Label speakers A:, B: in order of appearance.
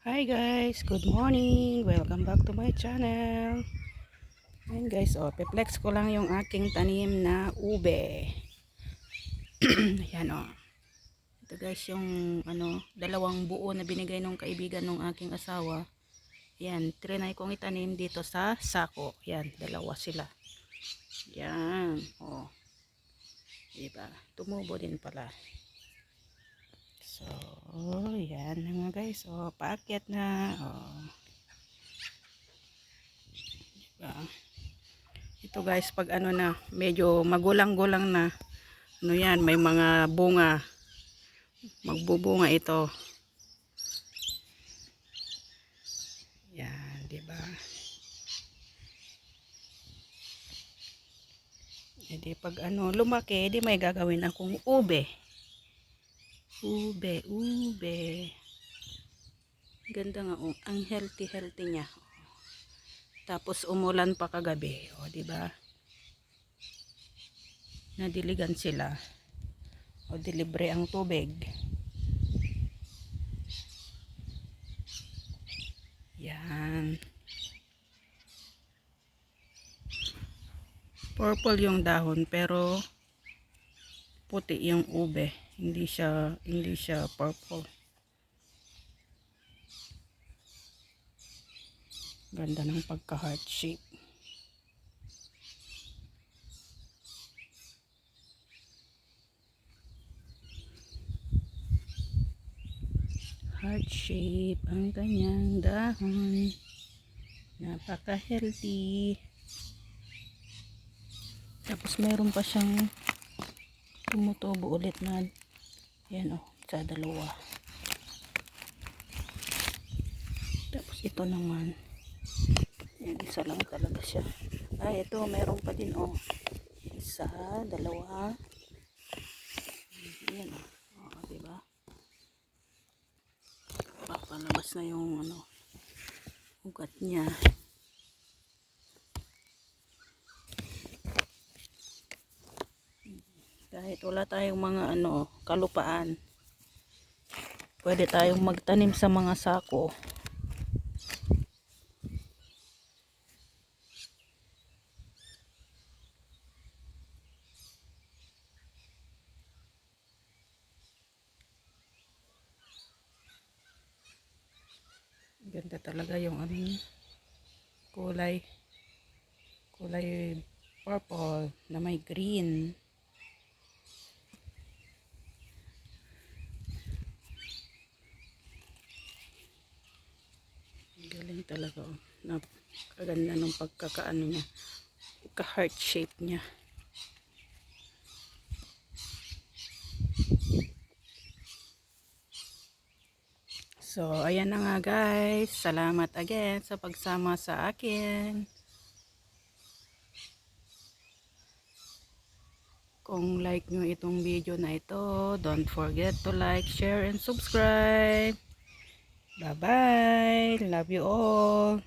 A: Hi guys, good morning. Welcome back to my channel. Ayan guys, peplex ko lang yung aking tanim na ube. Ayan Ito guys yung dalawang buo na binigay nung kaibigan nung aking asawa. Ayan, trinay kong itanim dito sa sako. Ayan, dalawa sila. Ayan, diba? Tumubo din pala. So, yan na nga guys. Paakyat na. Diba? Ito guys, pag medyo magulang-gulang na, yan, may mga bunga. Magbubunga ito. Yan, diba? Edi pag lumaki, edi may gagawin akong ube. Ube. Ganda nga ang healthy niya. Tapos umulan pa kagabi, diba? Nadiligan sila. Dilibre ang tubig. Yan. Purple yung dahon pero puti yung ube. Hindi siya purple. Ganda ng pagka heart shape. Heart shape ang kanyang dahon. Napaka healthy. Tapos meron pa siyang tumutubo ulit na yan sa dalawa. Tapos ito naman yan, isa lang talaga siya. Ito meron pa din isa, dalawa. Yan diba? Papalabas na yung ugat niya. Kahit wala tayong mga kalupaan, pwede tayong magtanim sa mga sako. Ganda talaga yung kulay purple na may green. Galing talaga napakaganda ng pagkakaano niya, pagka heart shape niya. So ayan na nga guys, salamat again sa pagsama sa akin. Kung like nyo itong video na ito, don't forget to like, share, and subscribe. Bye bye, love you all.